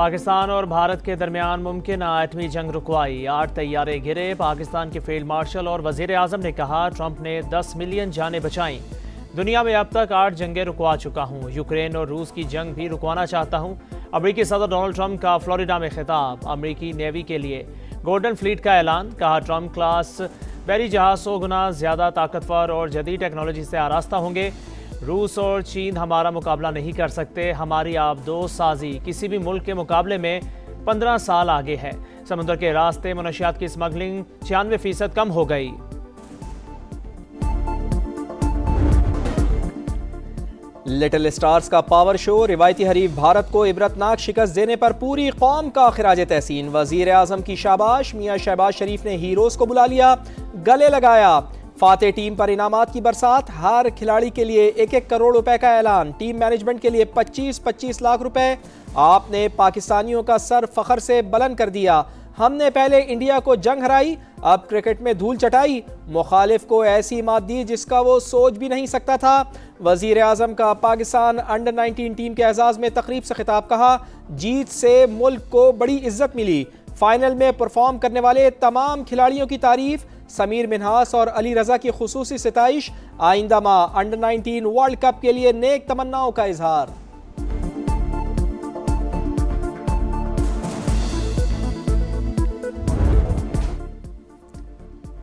पाकिस्तान और भारत के दरमियान मुमकिन एटमी जंग रुकवाई, 8 तैयारे गिरे। पाकिस्तान के फील्ड मार्शल और वजीर आजम ने कहा, ट्रंप ने 10 मिलियन जानें बचाईं। दुनिया में अब तक 8 जंगें रुकवा चुका हूँ। यूक्रेन और रूस की जंग भी रुकवाना चाहता हूँ। अमरीकी सदर डोनाल्ड ट्रंप का फ्लोरिडा में खिताब, अमरीकी नेवी के लिए गोल्डन फ्लीट का ऐलान। कहा, ट्रंप क्लास बैरी जहाज 100 गुना ज्यादा ताकतवर और जदीद टेक्नोलॉजी से आरास्ता होंगे। रूस और चीन हमारा मुकाबला नहीं कर सकते। हमारी आबदोज साजी किसी भी मुल्क के मुकाबले में 15 साल आगे है। समुद्र के रास्ते मनशियात की स्मगलिंग 96% कम हो गई। लिटिल स्टार्स का पावर शो, रिवायती हरीफ भारत को इबरतनाक शिकस्त देने पर पूरी कौम का खिराज तहसीन। वजीर आजम की शाबाश। मियां शहबाज शरीफ ने हीरोज को बुला लिया, गले लगाया। फातेह टीम पर इनामात की बरसात। हर खिलाड़ी के लिए 1-1 करोड़ रुपए का ऐलान। टीम मैनेजमेंट के लिए 25-25 लाख रुपए। आपने पाकिस्तानियों का सर फखर से बुलंद कर दिया। हमने पहले इंडिया को जंग हराई, अब क्रिकेट में धूल चटाई। मुखालिफ को ऐसी मात दी जिसका वो सोच भी नहीं सकता था। वजीर आजम का पाकिस्तान अंडर 19 टीम के एजाज में तकरीब से खिताब। कहा, जीत से मुल्क को बड़ी इज्जत मिली। फाइनल में परफॉर्म करने वाले तमाम खिलाड़ियों की तारीफ। समीर मिन्हास और अली रजा की खुसूसी सिताइश। आइंदा माह अंडर 19 वर्ल्ड कप के लिए नेक तमन्नाओं का इजहार।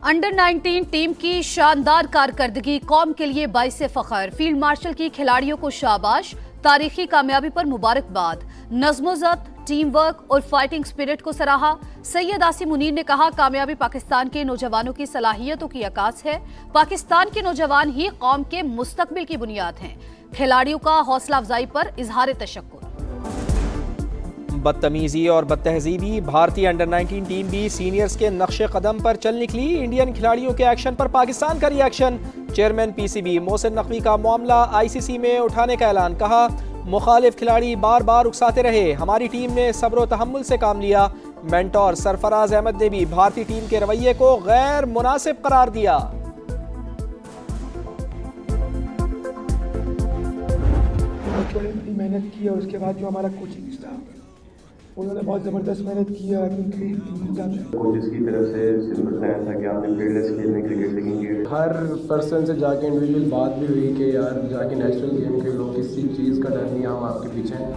अंडर 19 टीम की शानदार कारकर्दगी कौम के लिए बाइसे फखर। फील्ड मार्शल की खिलाड़ियों को शाबाश, तारीखी कामयाबी पर मुबारकबाद। नज़्म-ओ-ज़ब्त, टीम वर्क और फाइटिंग स्पिरिट को सराहा। सैयद आसिम मुनीर ने कहा, कामयाबी पाकिस्तान के नौजवानों की सलाहियतों की अक्कास है। पाकिस्तान के नौजवान ही कौम के मुस्तकबिल की बुनियाद हैं। खिलाड़ियों का हौसला अफजाई पर इजहार तशक्कुर। बदतमीजी और बदतहजीबी, भारतीय अंडर 19 टीम भी सीनियर्स के नक्शे कदम पर चल निकली। इंडियन खिलाड़ियों के एक्शन पर पाकिस्तान का reaction. Chairman PCB Mohsin Naqvi का मामला आईसीसी में उठाने का ऐलान। कहा, मुखालिफ खिलाड़ी बार बार उकसाते रहे, हमारी टीम ने सब्र तहम्मुल से काम लिया। मेंटोर सरफराज अहमद ने भी भारतीय टीम के रवैये को गैर मुनासिब करार दिया। मेहनत की और उसके बाद जो हमारा कोचिंग स्टाफ है उन्होंने बहुत ज़बरदस्त मेहनत की है। कोचेस की तरफ से सिर्फ बताया था कि आपने फील्डलेस खेलने क्रिकेट सीखेंगे। हर पर्सन से जाके इंडिविजुअल बात भी हुई कि यार जाके नेशनल गेम खेलो, किसी चीज़ का डर नहीं, हम आपके पीछे हैं।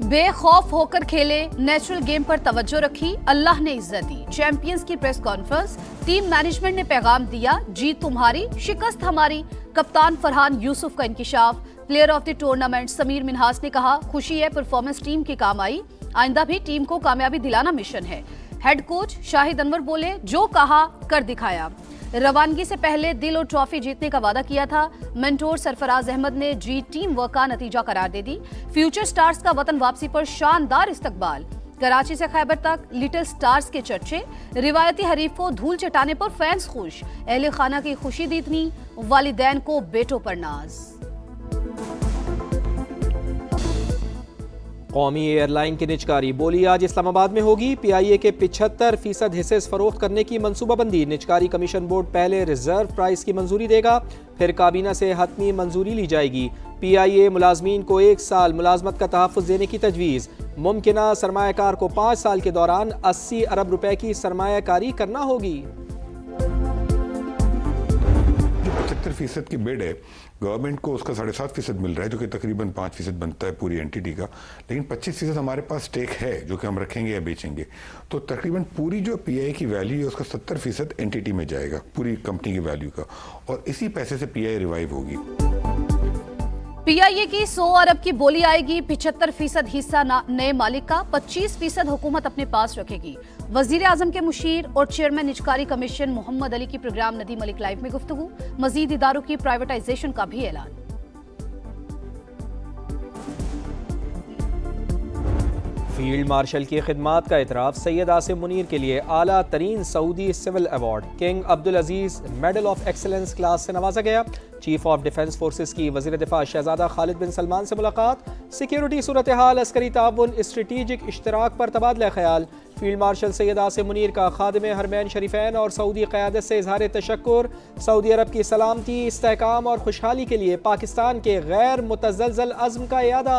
बेखौफ होकर खेले, नेचुरल गेम पर तवज्जो रखी, अल्लाह ने इज्जत दी। चैंपियंस की प्रेस कॉन्फ्रेंस, टीम मैनेजमेंट ने पैगाम दिया, जीत तुम्हारी शिकस्त हमारी। कप्तान फरहान यूसुफ का इंकिशाफ। Player of the tournament Sameer Minhas ने कहा, खुशी है परफॉर्मेंस टीम के काम आई, आइंदा भी टीम को कामयाबी दिलाना मिशन है। हेड कोच शाहिद अनवर बोले, जो कहा कर दिखाया। रवानगी से पहले दिल और ट्रॉफी जीतने का वादा किया था। मेंटोर सरफराज अहमद ने जीत टीम वर्क का नतीजा करार दे दी। फ्यूचर स्टार्स का वतन वापसी पर शानदार इस्तकबाल। कराची से खैबर तक लिटिल स्टार्स के चर्चे। रिवायती हरीफ को धूल चटाने पर फैंस खुश। अहले खाना की खुशी दी इतनी, वालिदैन को बेटों पर नाज। कौमी एयरलाइन की निजकारी बोली आज इस्लामाबाद में होगी। पीआईए के 75% हिस्से फरोख्त करने की मनसूबाबंदी। निजकारी कमीशन बोर्ड पहले रिजर्व प्राइस की मंजूरी देगा, फिर काबीना से हतमी मंजूरी ली जाएगी। पीआईए मुलाजमीन को 1 साल मुलाजमत का तहफ़्फ़ुज़ देने की तजवीज़। मुमकिना सरमायाकार को 5 साल के दौरान 80 अरब रुपए की सरमायाकारी करना होगी। 75% की बिड है, गवर्नमेंट को उसका 7.5% मिल रहा है, जो कि तकरीबन 5% बनता है पूरी एंटिटी का। लेकिन 25% हमारे पास स्टेक है जो कि हम रखेंगे या बेचेंगे। तो तकरीबन पूरी जो पीआई की वैल्यू है उसका 70% एंटिटी में जाएगा, पूरी कंपनी की वैल्यू का, और इसी पैसे से पीआई रिवाइव होगी। पीआईए की 100 अरब की बोली आएगी। 75% हिस्सा नए मालिक का, 25% हुकूमत अपने पास रखेगी। वजीर आजम के मुशीर और चेयरमैन निजकारी कमीशन मोहम्मद अली की प्रोग्राम नदी मलिक लाइव में गुफ्तगू। मजीद इदारों की प्राइवेटाइजेशन का भी ऐलान। फील्ड मार्शल की खिदमात का इतराफ़। सैयद आसिम मुनीर के लिए आला तरीन Saudi civil award king Abdul Aziz medal of excellence class से नवाजा गया। चीफ ऑफ डिफेंस फोर्सेस की वज़ीर दिफा शहजादा खालिद बिन सलमान से मुलाकात। सिक्योरिटी सूरत हाल, अस्करी ताउन, स्ट्रेटेजिक इश्तराक पर तबादला ख्याल। फील्ड मार्शल सैयद आसिम मुनीर का खादिम हरमैन शरीफैन और सऊदी क़यादत से इजहार तशक्कुर। सऊदी अरब की सलामती, इस्तेहकाम और खुशहाली के लिए पाकिस्तान के गैर मुतज़लज़ल अज़्म का इयादा।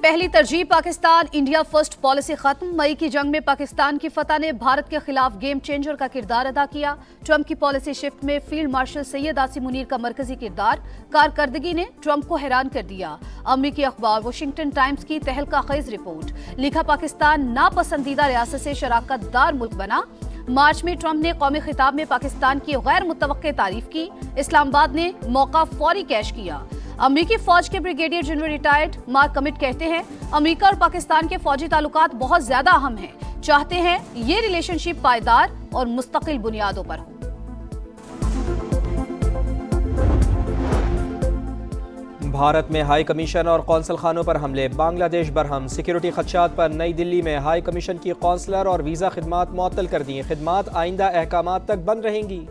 पहली तरजीह पाकिस्तान इंडिया फर्स्ट पॉलिसी खत्म। मई की जंग में पाकिस्तान की फतह ने भारत के खिलाफ गेम चेंजर का किरदार अदा किया। ट्रंप की पॉलिसी शिफ्ट में फील्ड मार्शल सैयद आसिम मुनीर का मरकजी किरदार, कारकर्दगी ने ट्रंप को हैरान कर दिया। अमरीकी अखबार वाशिंगटन टाइम्स की तहलका खेज रिपोर्ट, लिखा पाकिस्तान नापसंदीदा रियासत से शराकतदार मुल्क बना। मार्च में ट्रंप ने कौमी खिताब में पाकिस्तान की गैर मुतवक्के तारीफ की। इस्लामाबाद ने मौका फौरी कैश किया। अमेरिकी फौज के brigadier general retired mark commit कहते हैं, अमेरिका और पाकिस्तान के फौजी ताल्लुकात बहुत ज्यादा अहम हैं। चाहते हैं ये रिलेशनशिप पायदार और मुस्तकिल बुनियादों पर हो। भारत में हाई कमीशन और कौंसल खानों पर हमले, बांग्लादेश बरहम। सिक्योरिटी खदशात पर नई दिल्ली में हाई कमीशन की कौंसलर और वीजा खिदमात मुअत्तल कर दी। खिदमात आइंदा अहकामात तक बंद रहेंगी।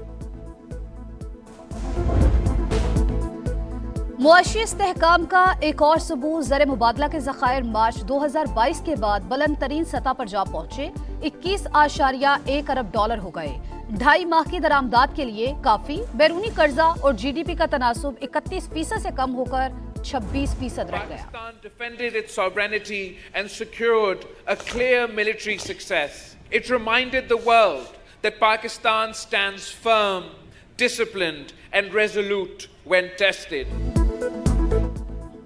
मुआशी इस्तेहकाम का एक और सबूत, ज़र मुबादला के ज़खायर मार्च 2022 के बाद बुलंद तरीन सतह पर जा पहुंचे। 21.1 अरब डॉलर हो गए। 2.5 माह की दरामदात के लिए काफी। बैरूनी कर्जा और GDP का तनासुब 31% से कम होकर 26% रह गया। Pakistan defended its sovereignty and secured a clear military success. It reminded the world that Pakistan stands firm, disciplined and resolute when tested.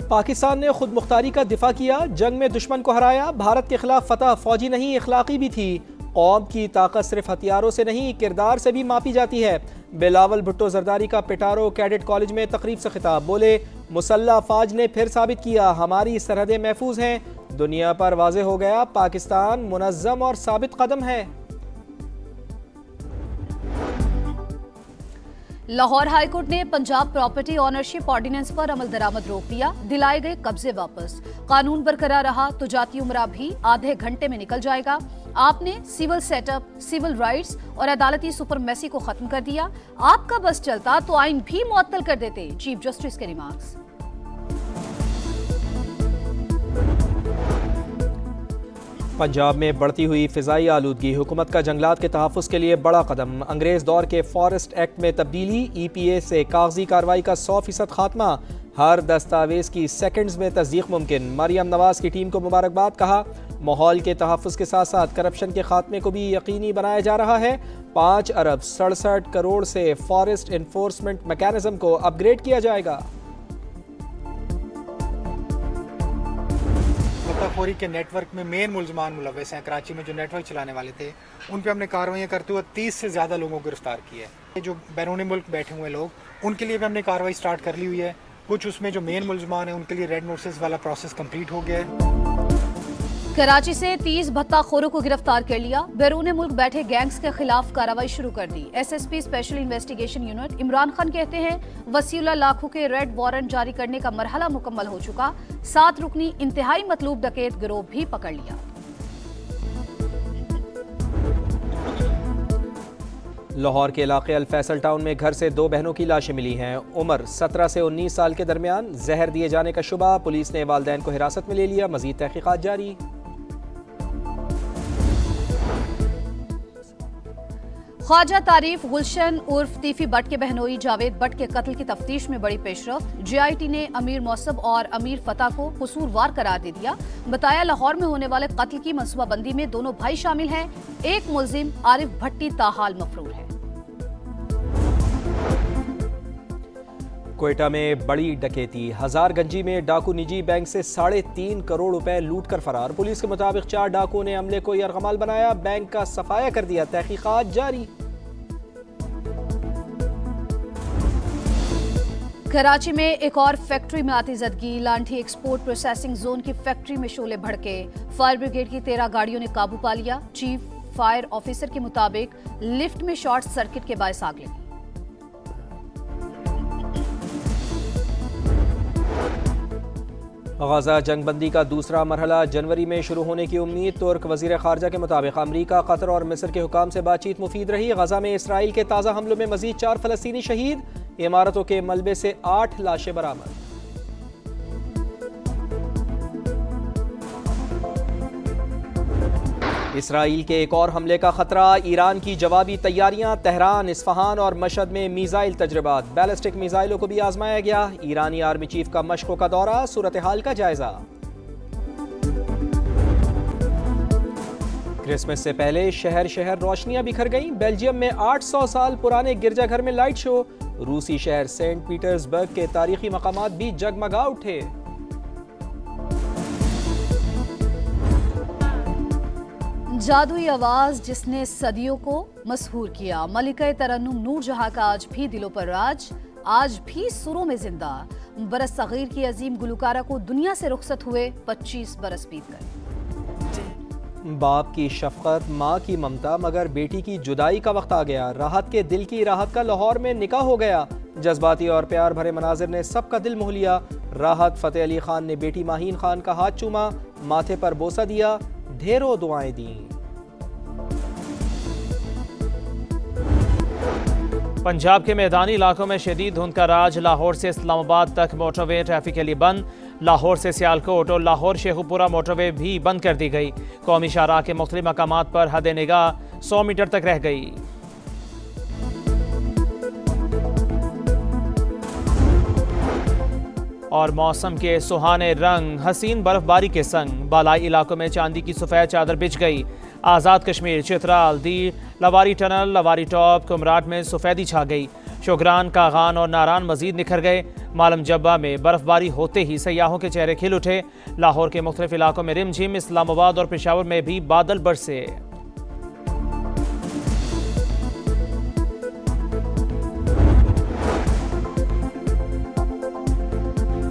Pakistan ने खुद मुख्तारी का दिफा किया, जंग में दुश्मन को हराया। भारत के खिलाफ फतह फौजी नहीं इखलाकी भी थी। कौम की ताकत सिर्फ हथियारों से नहीं किरदार से भी मापी जाती है। बिलावल भुट्टो जरदारी का पिटारो कैडेट कॉलेज में तकरीब से खिताब, बोले मुसल्लह फौज ने फिर साबित किया हमारी सरहदें महफूज हैं। दुनिया पर वाज़े हो गया पाकिस्तान मुनज़्ज़म और साबित कदम है। लाहौर हाईकोर्ट ने पंजाब प्रॉपर्टी ऑनरशिप ऑर्डिनेंस पर अमल दरामद रोक दिया। दिलाए गए कब्जे वापस। कानून बरकरार रहा तो जाती उमरा भी आधे घंटे में निकल जाएगा। आपने सिविल सेटअप, सिविल राइट्स और अदालती सुपरमेसी को खत्म कर दिया। आपका बस चलता तो आइन भी मुअत्तल कर देते। चीफ जस्टिस के रिमार्क्स। पंजाब में बढ़ती हुई फिजाई आलूदगी, हुकूमत का जंगलात के तहफ़्फ़ुज़ के लिए बड़ा कदम। अंग्रेज दौर के फॉरेस्ट एक्ट में तब्दीली, EPA से कागजी कार्रवाई का 100% खात्मा। हर दस्तावेज की सेकंड्स में तस्दीक मुमकिन। मरियम नवाज की टीम को मुबारकबाद, कहा माहौल के तहफ़्फ़ुज़ के साथ साथ करप्शन के खात्मे को भी यकीनी बनाया जा रहा है। 5 अरब 67 करोड़ से फॉरेस्ट इन्फोर्समेंट मैकेनिज्म को अपग्रेड किया जाएगा। मुताखोरी के नेटवर्क में मेन मुलजमान मुलव्वस हैं। कराची में जो नेटवर्क चलाने वाले थे उन पे हमने कार्रवाई करते हुए 30 से ज़्यादा लोगों को गिरफ्तार किया है। जो बैरूनी मुल्क बैठे हुए लोग, उनके लिए भी हमने कार्रवाई स्टार्ट कर ली हुई है। कुछ उसमें जो मेन मुलजमान हैं उनके लिए रेड नोटिस वाला प्रोसेस कंप्लीट हो गया है। कराची से 30 भत्ताखोरों को गिरफ्तार कर लिया। बैरून मुल्क बैठे गैंग्स के खिलाफ कार्रवाई शुरू कर दी। SSP special investigation unit Imran Khan कहते हैं वसीउल्लाह लाखों के रेड वारंट जारी करने का मरहला मुकम्मल हो चुका। 7 रुकनी इंतहाई मतलूब डकैत गिरोह भी पकड़ लिया। लाहौर के इलाके अल-फैसल टाउन में घर से 2 बहनों की लाशें मिली हैं। उम्र 17 से 19 साल के दरमियान। जहर दिए जाने का शुबा। पुलिस ने वालिदैन को हिरासत में ले लिया। मजीद तहकीकात जारी। ख्वाजा तारीफ गुलशन उर्फ तीफी बट के बहनोई जावेद बट के कत्ल की तफ्तीश में बड़ी पेशरफ्त। JIT ने अमीर मौसब और अमीर फतह को कसूरवार करार दे दिया। बताया लाहौर में होने वाले कत्ल की मनसूबाबंदी में दोनों भाई शामिल हैं। एक मुलजिम आरिफ भट्टी ताहाल मफरूर है। कोयटा में बड़ी डकैती। हजारगंजी में डाकू निजी बैंक से 3.5 करोड़ रुपए लूट कर फरार। पुलिस के मुताबिक 4 डाकुओं ने अमले को यरगमाल बनाया, बैंक का सफाया कर दिया। तहकीकात जारी। कराची में एक और फैक्ट्री में आतिशबाजी। लांठी एक्सपोर्ट प्रोसेसिंग जोन की फैक्ट्री में शोले भड़के। फायर ब्रिगेड की 13 गाड़ियों ने काबू पा लिया। चीफ फायर ऑफिसर के मुताबिक लिफ्ट में शॉर्ट सर्किट के बायस आग लगी। गजा जंगबंदी का दूसरा मरहला जनवरी में शुरू होने की उम्मीद। तुर्क वजीर खारजा के मुताबिक अमरीका, कतर और मिस्र के हुकाम से बातचीत मुफीद रही। गजा में इसराइल के ताज़ा हमलों में मजीद 4 फलस्तीनी शहीद। इमारतों के मलबे से 8 लाशें बरामद। इसराइल के एक और हमले का खतरा। ईरान की जवाबी तैयारियां। तेहरान, इस्फहान और मशहद में मीज़ाइल तजर्बात। बैलिस्टिक मीज़ाइलों को भी आजमाया गया। ईरानी आर्मी चीफ का मशकों का दौरा, सूरत हाल का जायजा। क्रिसमस से पहले शहर शहर रोशनियां बिखर गईं। बेल्जियम में 800 साल पुराने गिरजाघर में लाइट शो। रूसी शहर सेंट पीटर्सबर्ग के तारीखी मकामात भी जगमगा उठे। जादुई आवाज जिसने सदियों को मशहूर किया, मलिका तरन्नुम नूरजहां का आज भी दिलों पर राज, आज भी सुरों में जिंदा। बरस सगीर की अजीम गुलकारा को दुनिया से रुखसत हुए 25 बरस बीतकर। बाप की शफकत, माँ की ममता, मगर बेटी की जुदाई का वक्त आ गया। राहत के दिल की राहत का लाहौर में निकाह हो गया। जज्बाती और प्यार भरे मनाजिर ने सबका दिल मोह लिया। राहत फतेह अली खान ने बेटी माहीन खान का हाथ चूमा, माथे पर बोसा दिया, ढेरों दुआएं दी। पंजाब के मैदानी इलाकों में शदीद धुंध का राज। लाहौर से इस्लामाबाद तक मोटरवे ट्रैफिक के लिए बंद। लाहौर से सियालकोट और लाहौर शेखुपुरा मोटरवे भी बंद कर दी गई। कौमी शाहराह के मुख्तलिफ मकामात पर हद निगाह 100 मीटर तक रह गई। और मौसम के सुहाने रंग, हसीन बर्फबारी के संग। बालाई इलाकों में चांदी की सफ़ेद चादर बिछ गई। आज़ाद कश्मीर, चित्राल, दी, लवारी टनल, लवारी टॉप, कुमराट में सफ़ेदी छा गई। शोगरान, कागान और नारान मजीद निखर गए। मालम जब्बा में बर्फबारी होते ही सयाहों के चेहरे खिल उठे। लाहौर के मुख्तलिफ इलाकों में रिमझिम, इस्लामाबाद और पेशावर में भी बादल बरसे।